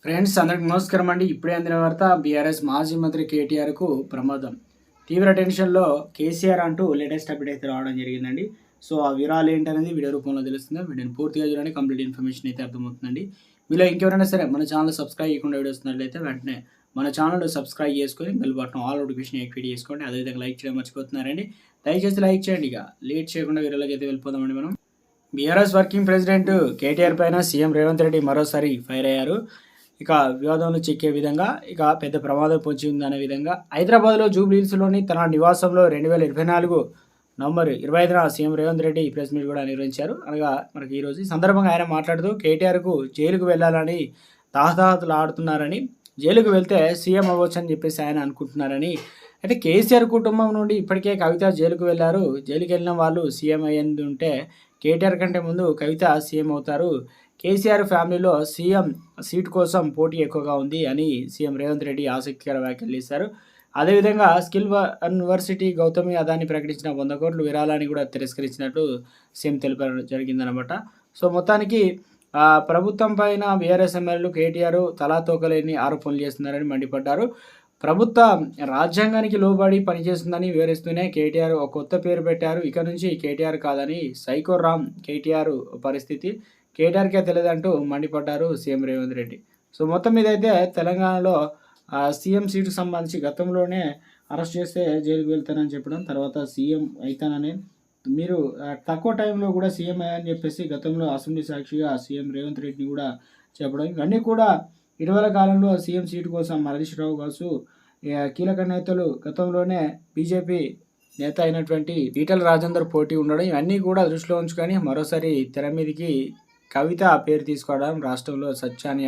Friends అందరికి నమస్కారం అండి. ఇప్పుడే అందిన వార్త, బీఆర్ఎస్ మాజీ మంత్రి కేటీఆర్కు ప్రమాదం. తీవ్ర టెన్షన్లో కేసీఆర్ అంటూ లేటెస్ట్ అప్డేట్ అయితే రావడం జరిగిందండి. సో ఆ వివరాలు ఏంటనేది వీడియో రూపంలో తెలుస్తుంది. వీడియోని పూర్తిగా చూడండి, కంప్లీట్ ఇన్ఫర్మేషన్ అయితే అర్థమవుతుందండి. మీలో ఇంకెవరైనా సరే మన ఛానల్ సబ్స్క్రైబ్ చేయకుండా వీడియో వస్తున్నట్లయితే వెంటనే మన ఛానల్ సబ్స్క్రైబ్ చేసుకొని bell button all notification activate చేసుకోండి. అదేవిధంగా లైక్ చేయడం మర్చిపోతున్నారండి. దయచేసి లైక్ చేయండి. ఇక లేట్ చేయకుండా వీడియోలోకి అయితే వెళ్ళిపోదామండి మనం. బీఆర్ఎస్ వర్కింగ్ ప్రెసిడెంట్ కేటీఆర్ పైన సీఎం రేవంత్ రెడ్డి మరోసారి ఫైర్ అయ్యారు. ఇక వివాదంలో చిక్కే విధంగా పెద్ద ప్రమాదం పొంచి ఉందనే విధంగా హైదరాబాద్లో జూబ్లీహిల్స్లోని తన నివాసంలో 2024 నవంబర్ 25న CM Revanth Reddy press meet కూడా నిర్వహించారు. అనగా మనకి ఈరోజు ఈ సందర్భంగా ఆయన మాట్లాడుతూ కేటీఆర్కు జైలుకు వెళ్ళాలని తాహతాహతులు ఆడుతున్నారని, జైలుకు వెళ్తే సీఎం అవ్వచ్చు అని చెప్పేసి ఆయన అనుకుంటున్నారని. అయితే కేసీఆర్ కుటుంబం నుండి ఇప్పటికే కవిత జైలుకు వెళ్ళారు. జైలుకి వెళ్ళిన వాళ్ళు సీఎం అయ్యేది ఉంటే కేటీఆర్ కంటే ముందు కవిత సీఎం అవుతారు. కేసీఆర్ ఫ్యామిలీలో సీఎం సీటు కోసం పోటీ ఎక్కువగా ఉంది అని సీఎం రేవంత్ రెడ్డి ఆసక్తికర వ్యాఖ్యలు చేశారు. అదేవిధంగా స్కిల్ యూనివర్సిటీ గౌతమి అదాని ప్రకటించిన 100 కోట్ల విరాళాన్ని కూడా తిరస్కరించినట్టు సీఎం తెలిపడం జరిగిందనమాట. సో మొత్తానికి ప్రభుత్వం పైన బీఆర్ఎస్ ఎమ్మెల్యేలు కేటీఆర్ తలాతోకలేని ఆరోపణలు చేస్తున్నారని మండిపడ్డారు. ప్రభుత్వ రాజ్యాంగానికి లోబడి పనిచేస్తుందని వివరిస్తూనే కేటీఆర్ ఒక కొత్త పేరు పెట్టారు. ఇక నుంచి కేటీఆర్ కాదని సైకో రామ్ కేటీఆర్ పరిస్థితి కేటీఆర్కే తెలియదంటూ మండిపడ్డారు సీఎం రేవంత్ రెడ్డి. సో మొత్తం మీద అయితే తెలంగాణలో సీఎం సీటుకు సంబంధించి గతంలోనే అరెస్ట్ చేస్తే జైలుకు వెళ్తానని చెప్పడం, తర్వాత సీఎం అవుతానని, మీరు తక్కువ టైంలో కూడా సీఎం అయ్యారని చెప్పేసి గతంలో అసెంబ్లీ సాక్షిగా సీఎం రేవంత్ రెడ్డిని కూడా చెప్పడం, ఇవన్నీ కూడా ఇటీవల కాలంలో సీఎం సీటు కోసం హరీష్ రావు కావచ్చు కీలక నేతలు గతంలోనే బీజేపీ నేత అయినటువంటి ఈటెల రాజేందర్ పోటీ ఉండడం, ఇవన్నీ కూడా దృష్టిలో ఉంచుకొని మరోసారి తెర మీదకి కవిత పేరు తీసుకోవడం రాష్ట్రంలో సత్యాన్ని